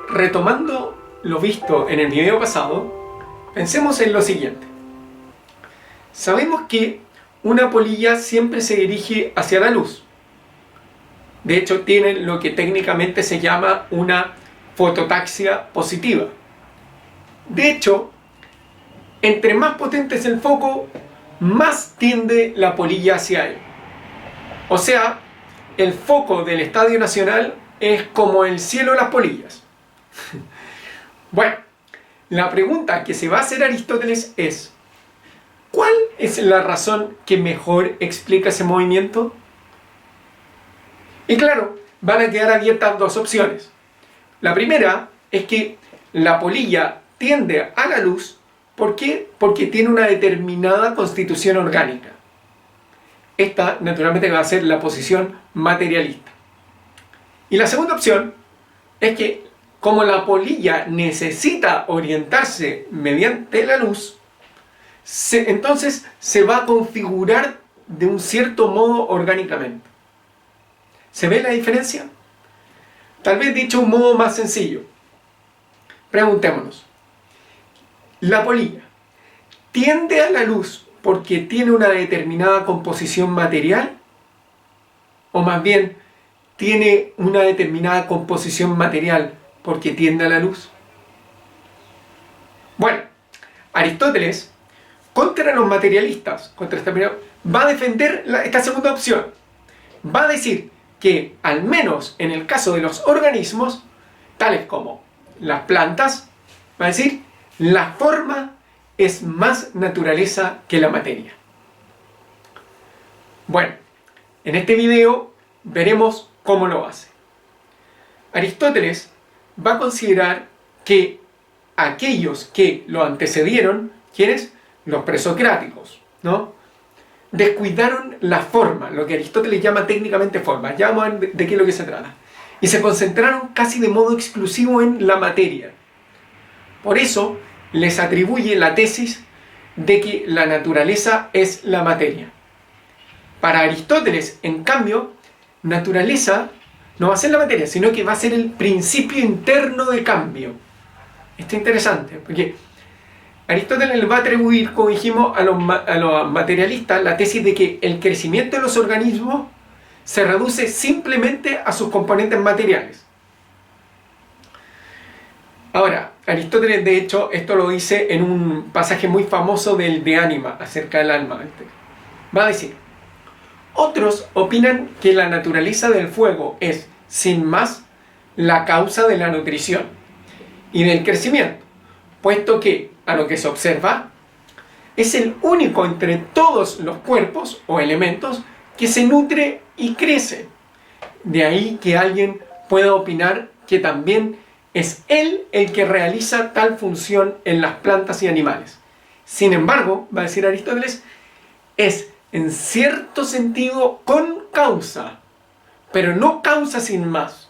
retomando lo visto en el video pasado, pensemos en lo siguiente. Sabemos que una polilla siempre se dirige hacia la luz. De hecho, tienen lo que técnicamente se llama una fototaxia positiva. De hecho, entre más potente es el foco, más tiende la polilla hacia él. O sea, el foco del Estadio Nacional es como el cielo de las polillas. Bueno, la pregunta que se va a hacer Aristóteles es: ¿cuál es la razón que mejor explica ese movimiento? Y claro, van a quedar abiertas dos opciones. La primera es que la polilla tiende a la luz. ¿Por qué? Porque tiene una determinada constitución orgánica. Esta, naturalmente, va a ser la posición materialista. Y la segunda opción es que, como la polilla necesita orientarse mediante la luz, entonces se va a configurar de un cierto modo orgánicamente. ¿Se ve la diferencia? Tal vez dicho de un modo más sencillo. Preguntémonos. ¿La polilla tiende a la luz porque tiene una determinada composición material? ¿O más bien, tiene una determinada composición material porque tiende a la luz? Bueno, Aristóteles, contra los materialistas, va a defender esta segunda opción. Va a decir que, al menos en el caso de los organismos, tales como las plantas, va a decir, la forma es más naturaleza que la materia. Bueno, en este video veremos cómo lo hace. Aristóteles va a considerar que aquellos que lo antecedieron, ¿quiénes? Los presocráticos, ¿no? Descuidaron la forma, lo que Aristóteles llama técnicamente forma. Ya vamos a ver de qué es lo que se trata. Y se concentraron casi de modo exclusivo en la materia. Por eso les atribuye la tesis de que la naturaleza es la materia. Para Aristóteles, en cambio, naturaleza no va a ser la materia, sino que va a ser el principio interno de cambio. Esto es interesante, porque Aristóteles le va a atribuir, como dijimos, a los materialistas la tesis de que el crecimiento de los organismos se reduce simplemente a sus componentes materiales. Ahora, Aristóteles, de hecho, esto lo dice en un pasaje muy famoso del De Anima, acerca del alma. Va a decir: otros opinan que la naturaleza del fuego es, sin más, la causa de la nutrición y del crecimiento, puesto que, a lo que se observa, es el único entre todos los cuerpos o elementos que se nutre y crece. De ahí que alguien pueda opinar que también es él el que realiza tal función en las plantas y animales. Sin embargo, va a decir Aristóteles, es en cierto sentido con causa, pero no causa sin más.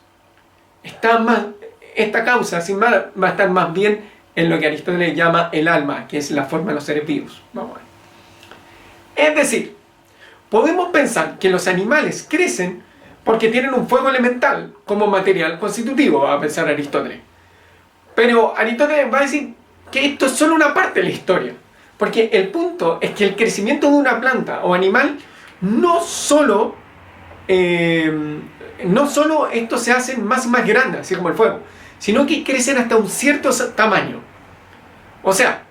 Esta causa sin más va a estar más bien en lo que Aristóteles llama el alma, que es la forma de los seres vivos. Vamos a ver. Es decir, podemos pensar que los animales crecen porque tienen un fuego elemental como material constitutivo, va a pensar Aristóteles. Pero Aristóteles va a decir que esto es solo una parte de la historia. Porque el punto es que el crecimiento de una planta o animal no solo esto se hace más y más grande, así como el fuego, sino que crecen hasta un cierto tamaño. O sea,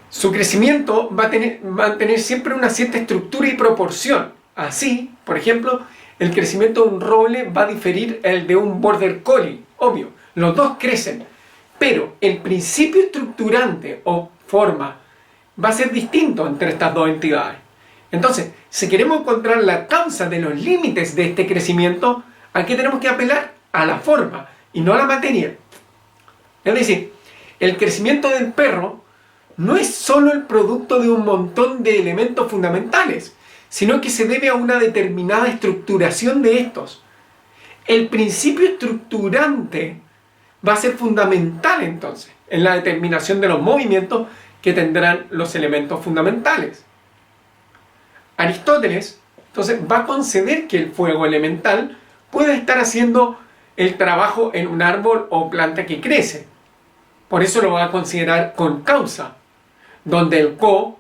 su crecimiento va a tener siempre una cierta estructura y proporción. Así, por ejemplo, el crecimiento de un roble va a diferir el de un border collie, obvio. Los dos crecen, pero el principio estructurante o forma va a ser distinto entre estas dos entidades. Entonces, si queremos encontrar la causa de los límites de este crecimiento, ¿a qué tenemos que apelar? A la forma y no a la materia. Es decir, el crecimiento del perro no es solo el producto de un montón de elementos fundamentales, sino que se debe a una determinada estructuración de estos. El principio estructurante va a ser fundamental entonces en la determinación de los movimientos que tendrán los elementos fundamentales. Aristóteles entonces va a conceder que el fuego elemental puede estar haciendo el trabajo en un árbol o planta que crece. Por eso lo va a considerar con causa, donde el co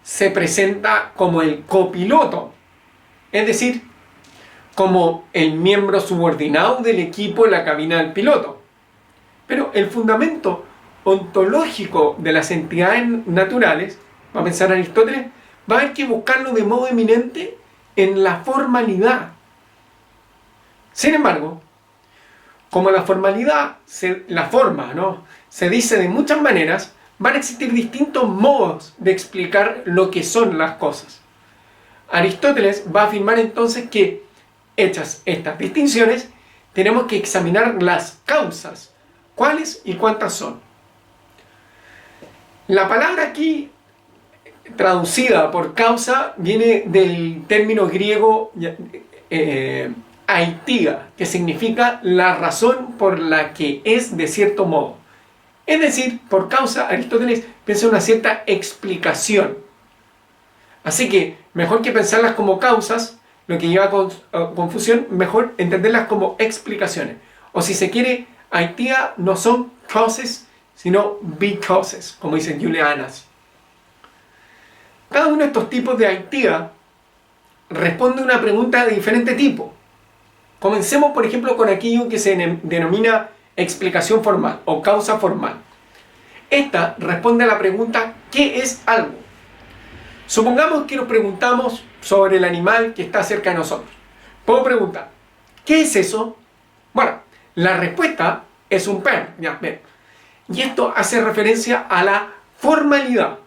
se presenta como el copiloto, es decir, como el miembro subordinado del equipo en la cabina del piloto. Pero el fundamento ontológico de las entidades naturales, va a pensar Aristóteles, va a haber que buscarlo de modo eminente en la formalidad. Sin embargo, como la formalidad, la forma, ¿no?, se dice de muchas maneras, van a existir distintos modos de explicar lo que son las cosas. Aristóteles va a afirmar entonces que, hechas estas distinciones, tenemos que examinar las causas, cuáles y cuántas son. La palabra aquí, traducida por causa, viene del término griego aitia, que significa la razón por la que es de cierto modo. Es decir, por causa, Aristóteles piensa en una cierta explicación. Así que, mejor que pensarlas como causas, lo que lleva a confusión, mejor entenderlas como explicaciones. O si se quiere, aitia no son causes, sino becauses, como dice Julianas. Cada uno de estos tipos de aitia responde a una pregunta de diferente tipo. Comencemos, por ejemplo, con aquello que se denomina explicación formal o causa formal. Esta responde a la pregunta ¿qué es algo? Supongamos que nos preguntamos sobre el animal que está cerca de nosotros. Puedo preguntar ¿qué es eso? Bueno, la respuesta es un perro. Ya, ven. Y esto hace referencia a la formalidad.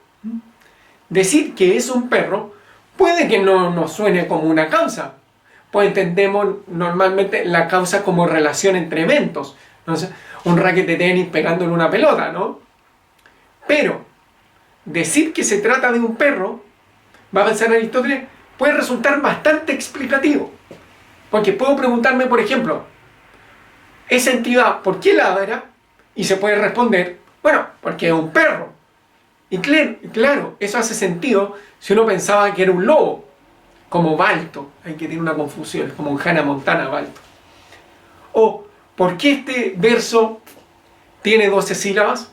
Decir que es un perro puede que no nos suene como una causa, pues entendemos normalmente la causa como relación entre eventos. Entonces, un racket de tenis pegándole una pelota, ¿no? Pero decir que se trata de un perro, va a pensar Aristóteles, puede resultar bastante explicativo. Porque puedo preguntarme, por ejemplo, esa entidad, ¿por qué ladra? Y se puede responder, bueno, porque es un perro. Y claro, eso hace sentido si uno pensaba que era un lobo, como Balto. Hay que tener una confusión, es como un Hannah Montana Balto. O, ¿por qué este verso tiene 12 sílabas?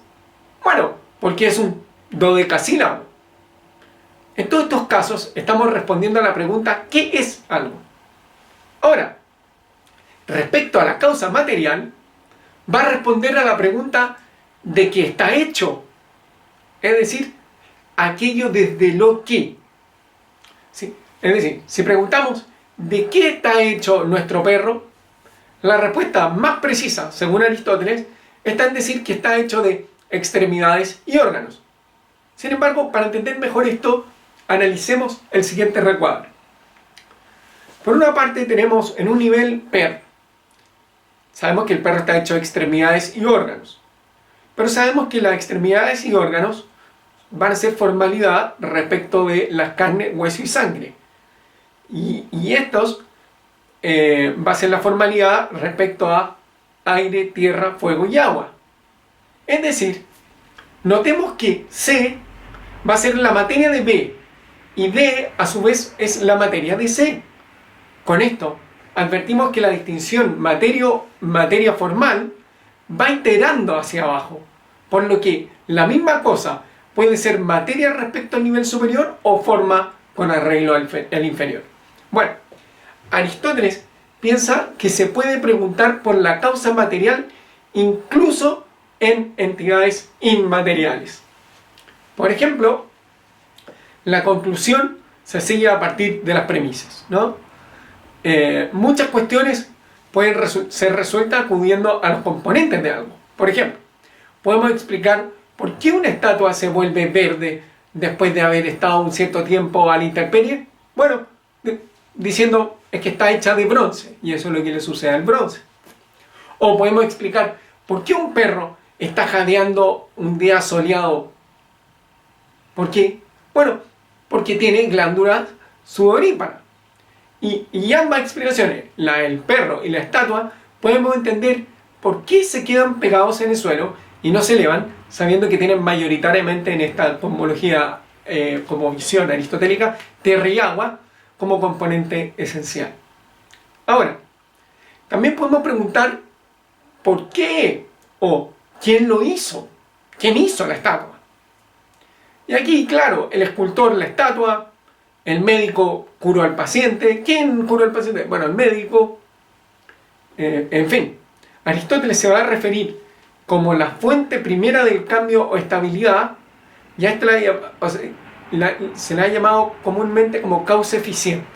Bueno, porque es un dodecasílabo. En todos estos casos estamos respondiendo a la pregunta ¿qué es algo? Ahora, respecto a la causa material, va a responder a la pregunta de qué está hecho. Es decir, aquello desde lo que. ¿Sí? Es decir, si preguntamos ¿de qué está hecho nuestro perro? La respuesta más precisa, según Aristóteles, está en decir que está hecho de extremidades y órganos. Sin embargo, para entender mejor esto, analicemos el siguiente recuadro. Por una parte tenemos en un nivel perro. Sabemos que el perro está hecho de extremidades y órganos. Pero sabemos que las extremidades y órganos van a ser formalidad respecto de las carnes, hueso y sangre. Y estos va a ser la formalidad respecto a aire, tierra, fuego y agua. Es decir, notemos que C va a ser la materia de B y D a su vez es la materia de C. Con esto advertimos que la distinción materia formal va iterando hacia abajo, por lo que la misma cosa puede ser materia respecto al nivel superior o forma con arreglo al inferior. Bueno, Aristóteles piensa que se puede preguntar por la causa material incluso en entidades inmateriales. Por ejemplo, la conclusión se sigue a partir de las premisas, ¿no? Muchas cuestiones pueden ser resueltas acudiendo a los componentes de algo. Por ejemplo, podemos explicar por qué una estatua se vuelve verde después de haber estado un cierto tiempo a la intemperie. Bueno, diciendo es que está hecha de bronce y eso es lo que le sucede al bronce. O podemos explicar por qué un perro está jadeando un día soleado. ¿Por qué? Bueno, porque tiene glándulas sudoríparas. Y ambas explicaciones, la del perro y la estatua, podemos entender por qué se quedan pegados en el suelo y no se elevan, sabiendo que tienen mayoritariamente en esta cosmología como visión aristotélica, tierra y agua como componente esencial. Ahora, también podemos preguntar por qué o quién lo hizo, quién hizo la estatua. Y aquí, claro, el escultor, la estatua, el médico curó al paciente. ¿Quién curó al paciente? Bueno, el médico. En fin, Aristóteles se va a referir como la fuente primera del cambio o estabilidad, y a esto se le ha llamado comúnmente como causa eficiente.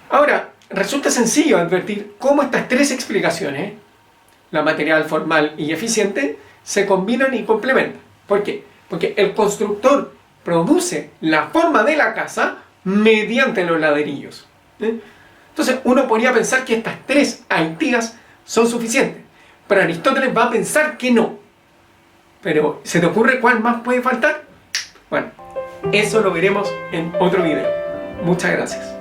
Ahora, resulta sencillo advertir cómo estas tres explicaciones, la material, formal y eficiente, se combinan y complementan. ¿Por qué? Porque el constructor produce la forma de la casa mediante los ladrillos. Entonces uno podría pensar que estas tres aitigas son suficientes, pero Aristóteles va a pensar que no. Pero ¿se te ocurre cuál más puede faltar? Bueno, eso lo veremos en otro video. Muchas gracias.